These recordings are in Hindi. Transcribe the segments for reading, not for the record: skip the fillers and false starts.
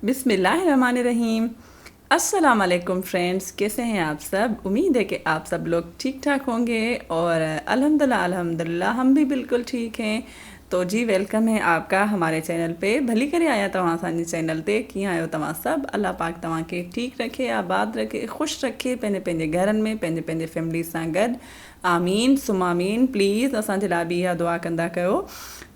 बिस्मिल्लाहिर्रहमानिर्रहीम। अस्सलाम वालेकुम फ्रेंड्स, कैसे हैं आप सब। उम्मीद है कि आप सब लोग ठीक ठाक होंगे और अल्हम्दुलिल्लाह हम भी बिल्कुल ठीक हैं। तो जी वेलकम है आपका हमारे चैनल पे। भली करे आया तव्हां असांजे चैनल ते। कीअं आहियो तव्हां सब। अल्लाह पाक तव्हांखे ठीक रखे, आबाद रखे, खुश रखे पंहिंजे पंहिंजे घरनि में, पंहिंजे पंहिंजे फैमिली सां गॾु। आमीन सुम आमीन। प्लीज़ असांजे लाइ बि इहा दुआ कंदा कयो।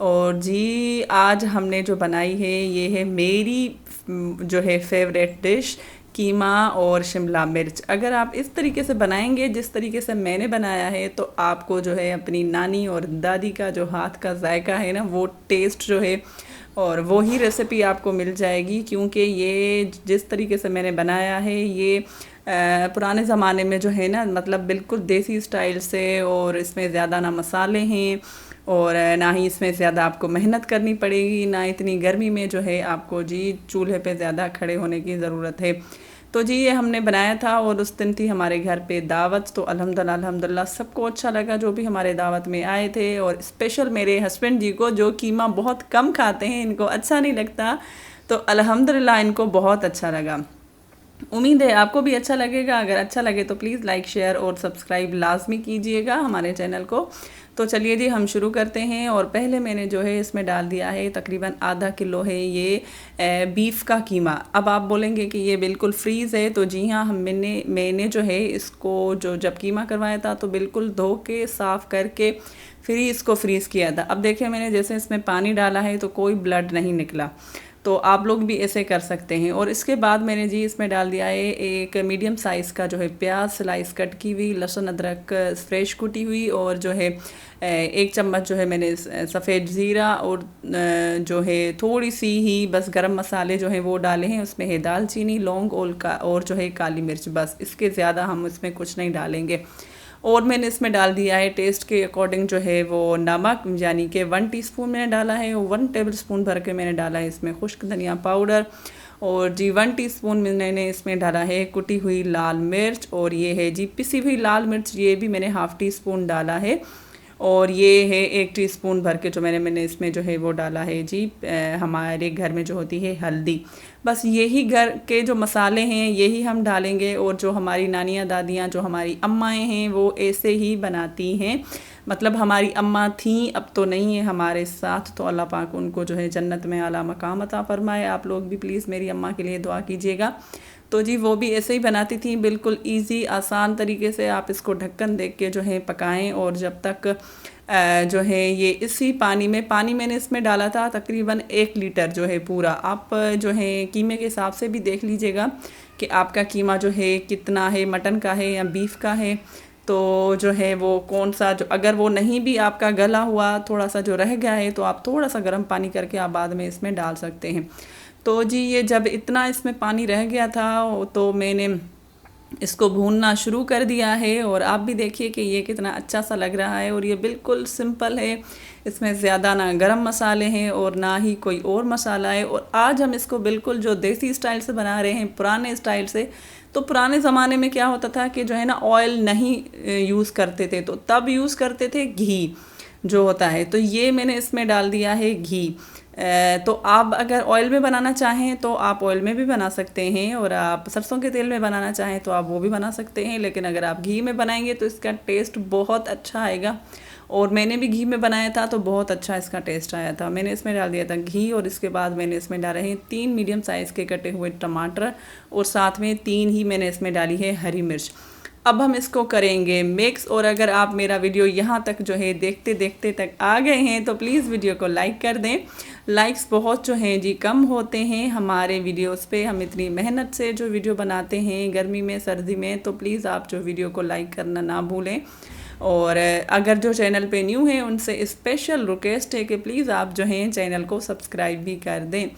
और जी आज हमने जो बनाई है ये है मेरी जो है फेवरेट डिश, कीमा और शिमला मिर्च। अगर आप इस तरीके से बनाएंगे जिस तरीके से मैंने बनाया है तो आपको जो है अपनी नानी और दादी का जो हाथ का जायका है ना, वो टेस्ट जो है और वो ही रेसिपी आपको मिल जाएगी। क्योंकि ये जिस तरीके से मैंने बनाया है ये पुराने ज़माने में जो है ना, मतलब बिल्कुल देसी स्टाइल से, और इसमें ज़्यादा ना मसाले हैं और ना ही इसमें ज़्यादा आपको मेहनत करनी पड़ेगी, ना इतनी गर्मी में जो है आपको जी चूल्हे पे ज़्यादा खड़े होने की ज़रूरत है। तो जी ये हमने बनाया था और उस दिन थी हमारे घर पे दावत। तो अल्हम्दुलिल्लाह सबको अच्छा लगा जो भी हमारे दावत में आए थे। और स्पेशल मेरे हस्बैंड जी को, जो कीमा बहुत कम खाते हैं, इनको अच्छा नहीं लगता, तो अल्हम्दुलिल्लाह इनको बहुत अच्छा लगा। उम्मीद है आपको भी अच्छा लगेगा। अगर अच्छा लगे तो प्लीज़ लाइक शेयर और सब्सक्राइब लाजमी कीजिएगा हमारे चैनल को। तो चलिए जी हम शुरू करते हैं। और पहले मैंने जो है इसमें डाल दिया है तकरीबन आधा किलो है ये बीफ का कीमा। अब आप बोलेंगे कि ये बिल्कुल फ्रीज़ है, तो जी हाँ, मैंने जो है इसको जो जब कीमा करवाया था तो बिल्कुल धो के साफ़ करके फिर ही इसको फ्रीज़ किया था। अब देखिए मैंने जैसे इसमें पानी डाला है तो कोई ब्लड नहीं निकला, तो आप लोग भी ऐसे कर सकते हैं। और इसके बाद मैंने जी इसमें डाल दिया है एक मीडियम साइज़ का जो है प्याज स्लाइस कट की हुई, लहसुन अदरक फ्रेश कुटी हुई, और जो है एक चम्मच जो है मैंने सफ़ेद ज़ीरा, और जो है थोड़ी सी ही बस गरम मसाले जो है वो डाले हैं। उसमें है दालचीनी, लौंग और जो है काली मिर्च, बस इसके ज़्यादा हम इसमें कुछ नहीं डालेंगे। और मैंने इसमें डाल दिया है टेस्ट के अकॉर्डिंग जो है वो नमक, यानी कि 1 टीस्पून मैंने डाला है। 1 टेबलस्पून भर के मैंने डाला है इसमें खुश्क धनिया पाउडर। और जी 1 टीस्पून मैंने इसमें डाला है कुटी हुई लाल मिर्च। और ये है जी पिसी हुई लाल मिर्च, ये भी मैंने हाफ़ टीस्पून डाला है। और ये है 1 टीस्पून भर के जो मैंने इसमें जो है वो डाला है जी हमारे घर में जो होती है हल्दी। बस यही घर के जो मसाले हैं यही हम डालेंगे। और जो हमारी नानियाँ दादियाँ, जो हमारी अम्माएँ हैं, वो ऐसे ही बनाती हैं। मतलब हमारी अम्मा थीं, अब तो नहीं है हमारे साथ, तो अल्लाह पाक उनको जो है जन्नत में आला मकाम अता फरमाए। आप लोग भी प्लीज़ मेरी अम्मा के लिए दुआ कीजिएगा। तो जी वो भी ऐसे ही बनाती थी, बिल्कुल इजी आसान तरीके से। आप इसको ढक्कन देख के जो है पकाएं, और जब तक जो है ये इसी पानी मैंने इसमें डाला था तकरीबन 1 लीटर जो है पूरा। आप जो है कीमे के हिसाब से भी देख लीजिएगा कि आपका कीमा जो है कितना है, मटन का है या बीफ का है। तो जो है वो कौन सा, जो अगर वो नहीं भी आपका गला हुआ, थोड़ा सा जो रह गया है, तो आप थोड़ा सा गर्म पानी करके आप बाद में इसमें डाल सकते हैं। तो जी ये जब इतना इसमें पानी रह गया था तो मैंने इसको भूनना शुरू कर दिया है। और आप भी देखिए कि ये कितना अच्छा सा लग रहा है। और ये बिल्कुल सिंपल है, इसमें ज़्यादा ना गरम मसाले हैं और ना ही कोई और मसाला है। और आज हम इसको बिल्कुल जो देसी स्टाइल से बना रहे हैं, पुराने स्टाइल से। तो पुराने ज़माने में क्या होता था कि जो है ना ऑयल नहीं यूज़ करते थे, तो तब यूज़ करते थे घी जो होता है। तो ये मैंने इसमें डाल दिया है घी। तो आप अगर ऑयल में बनाना चाहें तो आप ऑयल में भी बना सकते हैं, और आप सरसों के तेल में बनाना चाहें तो आप वो भी बना सकते हैं। लेकिन अगर आप घी में बनाएंगे तो इसका टेस्ट बहुत अच्छा आएगा। और मैंने भी घी में बनाया था तो बहुत अच्छा इसका टेस्ट आया था। मैंने इसमें डाल दिया था घी, और इसके बाद मैंने इसमें डाले हैं 3 मीडियम साइज़ के कटे हुए टमाटर, और साथ में 3 ही मैंने इसमें डाली है हरी मिर्च। अब हम इसको करेंगे मिक्स। और अगर आप मेरा वीडियो यहाँ तक जो है देखते देखते तक आ गए हैं तो प्लीज़ वीडियो को लाइक कर दें। लाइक्स बहुत जो हैं जी कम होते हैं हमारे वीडियोस पे। हम इतनी मेहनत से जो वीडियो बनाते हैं गर्मी में सर्दी में, तो प्लीज़ आप जो वीडियो को लाइक करना ना भूलें। और अगर जो चैनल पे न्यू हैं उनसे स्पेशल रिक्वेस्ट है कि प्लीज़ आप जो हैं चैनल को सब्सक्राइब भी कर दें।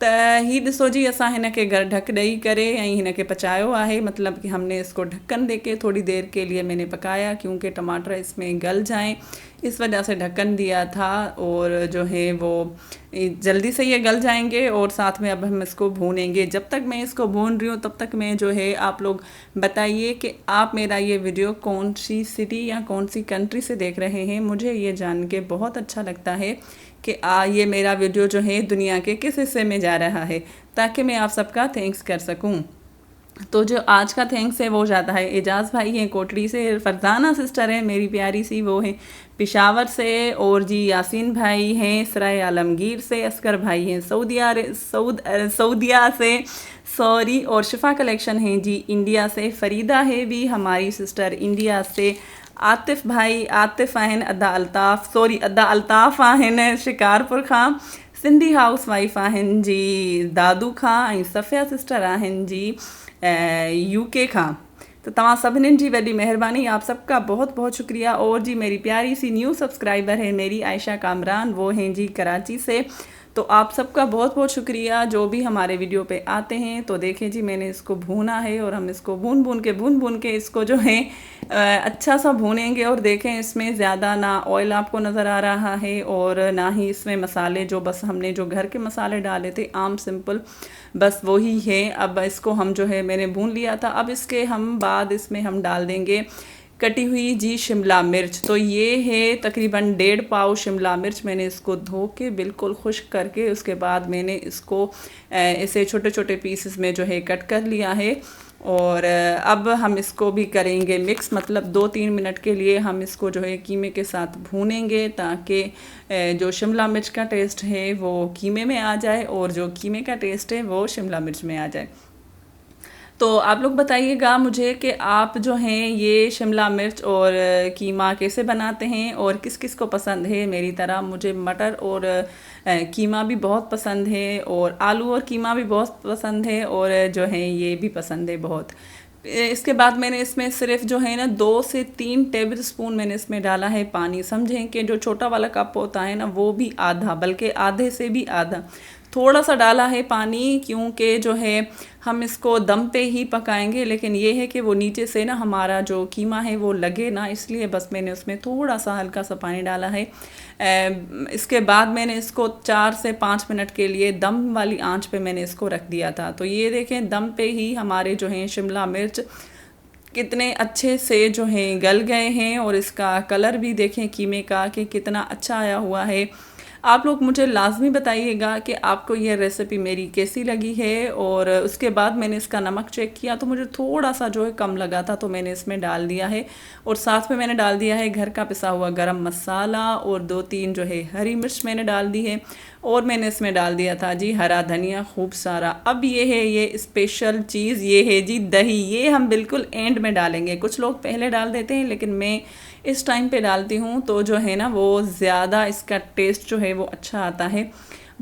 त ही ॾिसो जी असां हिन खे ढक ॾेई करे ऐं हिन खे पचायो आहे। मतलब कि हमने इसको ढक्कन दे के थोड़ी देर के लिए मैंने पकाया, क्योंकि टमाटर इसमें गल जाएं, इस वजह से ढक्कन दिया था। और जो है वो जल्दी से ये गल जाएंगे। और साथ में अब हम इसको भूनेंगे। जब तक मैं इसको भून रही हूँ तब तक मैं जो है आप लोग बताइए कि आप मेरा ये वीडियो कौन सी सिटी या कौन सी कंट्री से देख रहे हैं। मुझे ये जान के बहुत अच्छा लगता है कि ये मेरा वीडियो जो है दुनिया के किस हिस्से में जा रहा है, ताकि मैं आप सबका थैंक्स कर सकूं। तो जो आज का थैंक्स है वो जाता है एजाज़ भाई हैं कोटड़ी से, फरजाना सिस्टर है मेरी प्यारी सी, वो हैं पिशावर से, और जी यासीन भाई हैं सराय आलमगीर से, असगर भाई हैं सऊदिया से सॉरी, और शिफा कलेक्शन हैं जी इंडिया से, फ़रीदा है भी हमारी सिस्टर इंडिया से, आतिफ भाई आतिफ आहिन अदा अल्ताफ़ आहिन शिकारपुर खां, सिंधी हाउस वाइफ आहिन जी दादू खां, सफ़िया सिस्टर आहिन जी यूके खां। तो तव्हां सभिनीनि जी वॾी महिरबानी, आप सबका बहुत बहुत शुक्रिया। और जी मेरी प्यारी सी न्यू सब्सक्राइबर है मेरी आयशा कामरान, वो हैं जी कराची से। तो आप सबका बहुत बहुत शुक्रिया जो भी हमारे वीडियो पे आते हैं। तो देखें जी मैंने इसको भूना है, और हम इसको भून भून के इसको जो है अच्छा सा भूनेंगे। और देखें इसमें ज़्यादा ना ऑयल आपको नज़र आ रहा है, और ना ही इसमें मसाले, जो बस हमने जो घर के मसाले डाले थे आम सिंपल, बस वही है। अब इसको हम जो है मैंने भून लिया था। अब इसके हम बाद इसमें हम डाल देंगे कटी हुई जी शिमला मिर्च। तो ये है तकरीबन 1.5 पाव शिमला मिर्च, मैंने इसको धो के बिल्कुल खुश्क करके उसके बाद मैंने इसको ऐसे छोटे छोटे पीसेस में जो है कट कर लिया है। और अब हम इसको भी करेंगे मिक्स, मतलब 2-3 मिनट के लिए हम इसको जो है कीमे के साथ भूनेंगे, ताकि जो शिमला मिर्च का टेस्ट है वो कीमे में आ जाए, और जो कीमे का टेस्ट है वो शिमला मिर्च में आ जाए। तो आप लोग बताइएगा मुझे कि आप जो हैं ये शिमला मिर्च और कीमा कैसे बनाते हैं, और किस किस को पसंद है मेरी तरह। मुझे मटर और कीमा भी बहुत पसंद है, और आलू और कीमा भी बहुत पसंद है, और जो है ये भी पसंद है बहुत। इसके बाद मैंने इसमें सिर्फ जो है ना 2 से 3 टेबल स्पून मैंने इसमें डाला है पानी। समझें कि जो छोटा वाला कप होता है ना वो भी आधा, बल्कि आधे से भी आधा थोड़ा सा डाला है पानी, क्योंकि जो है हम इसको दम पे ही पकाएंगे, लेकिन ये है कि वो नीचे से ना हमारा जो कीमा है वो लगे ना, इसलिए बस मैंने उसमें थोड़ा सा हल्का सा पानी डाला है। इसके बाद मैंने इसको 4 से 5 मिनट के लिए दम वाली आंच पे मैंने इसको रख दिया था। तो ये देखें दम पे ही हमारे जो हैं शिमला मिर्च कितने अच्छे से जो हैं गल गए हैं, और इसका कलर भी देखें कीमे का कि कितना अच्छा आया हुआ है। आप लोग मुझे लाजमी बताइएगा कि आपको ये रेसिपी मेरी कैसी लगी है। और उसके बाद मैंने इसका नमक चेक किया तो मुझे थोड़ा सा जो है कम लगा था, तो मैंने इसमें डाल दिया है। और साथ में मैंने डाल दिया है घर का पिसा हुआ गरम मसाला, और 2-3 जो है हरी मिर्च मैंने डाल दी है, और मैंने इसमें डाल दिया था जी हरा धनिया खूब सारा। अब ये है ये स्पेशल चीज़, ये है जी दही। ये हम बिल्कुल एंड में डालेंगे, कुछ लोग पहले डाल देते हैं लेकिन मैं इस टाइम पे डालती हूँ, तो जो है ना वो ज़्यादा इसका टेस्ट जो है वो अच्छा आता है।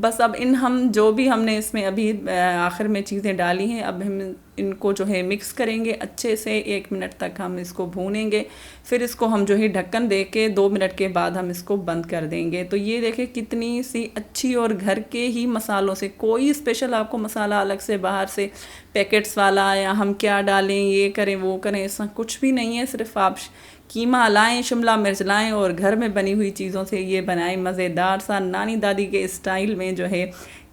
बस अब हम जो भी हमने इसमें अभी आखिर में चीज़ें डाली हैं, अब हम इनको जो है मिक्स करेंगे अच्छे से। 1 मिनट तक हम इसको भूनेंगे, फिर इसको हम जो है ढक्कन दे के 2 मिनट के बाद हम इसको बंद कर देंगे। तो ये देखें कितनी सी अच्छी, और घर के ही मसालों से, कोई स्पेशल आपको मसाला अलग से बाहर से पैकेट्स वाला या हम क्या डालें ये करें वो करें, ऐसा कुछ भी नहीं है। सिर्फ आप कीमा लाएं, शिमला मिर्च लाएं, और घर में बनी हुई चीज़ों से ये बनाएं मज़ेदार सा नानी दादी के स्टाइल में जो है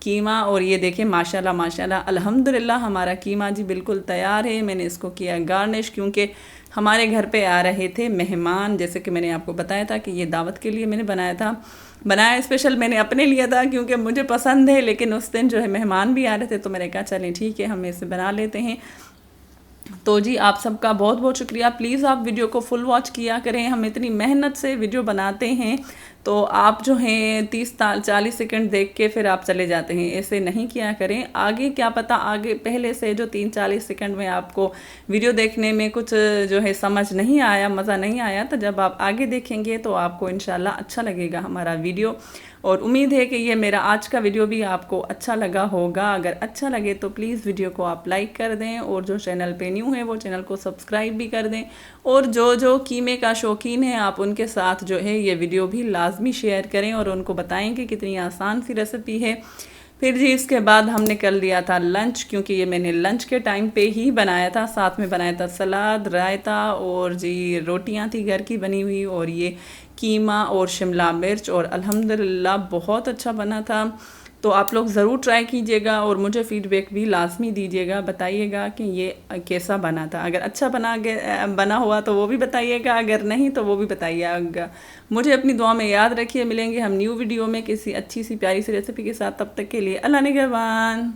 कीमा। और ये देखें माशाल्लाह माशाल्लाह अल्हम्दुलिल्लाह हमारा कीमा जी बिल्कुल तैयार है। मैंने इसको किया गार्निश, क्योंकि हमारे घर पे आ रहे थे मेहमान, जैसे कि मैंने आपको बताया था कि ये दावत के लिए मैंने बनाया स्पेशल मैंने अपने लिए था, क्योंकि मुझे पसंद है। लेकिन उस दिन जो है मेहमान भी आ रहे थे, तो मैंने कहा चलें ठीक है हम इसे बना लेते हैं। तो जी आप सबका बहुत बहुत शुक्रिया। प्लीज़ आप वीडियो को फुल वॉच किया करें, हम इतनी मेहनत से वीडियो बनाते हैं, तो आप जो हैं 30-40 सेकंड देख के फिर आप चले जाते हैं, ऐसे नहीं किया करें। आगे क्या पता आगे पहले से जो 30-40 सेकंड में आपको वीडियो देखने में कुछ जो है समझ नहीं आया, मज़ा नहीं आया, तो जब आप आगे देखेंगे तो आपको इंशाल्लाह अच्छा लगेगा हमारा वीडियो। और उम्मीद है कि ये मेरा आज का वीडियो भी आपको अच्छा लगा होगा। अगर अच्छा लगे तो प्लीज़ वीडियो को आप लाइक कर दें, और जो चैनल पे न्यू है वो चैनल को सब्सक्राइब भी कर दें। और जो कीमे का शौकीन है आप उनके साथ जो है ये वीडियो भी लाजमी शेयर करें, और उनको बताएं कि कितनी आसान सी रेसिपी है। फिर जी इसके बाद हमने कर लिया था लंच, क्योंकि ये मैंने लंच के टाइम पे ही बनाया था। साथ में बनाया था सलाद, रायता, और जी रोटियां थी घर की बनी हुई, और ये कीमा और शिमला मिर्च, और अल्हम्दुलिल्लाह बहुत अच्छा बना था। तो आप लोग ज़रूर ट्राई कीजिएगा और मुझे फ़ीडबैक भी लाज़मी दीजिएगा, बताइएगा कि ये कैसा बना था। अगर अच्छा बना हुआ तो वो भी बताइएगा, अगर नहीं तो वो भी बताइएगा। मुझे अपनी दुआ में याद रखिए। मिलेंगे हम न्यू वीडियो में किसी अच्छी सी प्यारी सी रेसिपी के साथ। तब तक के लिए अल्लाह निगहबान।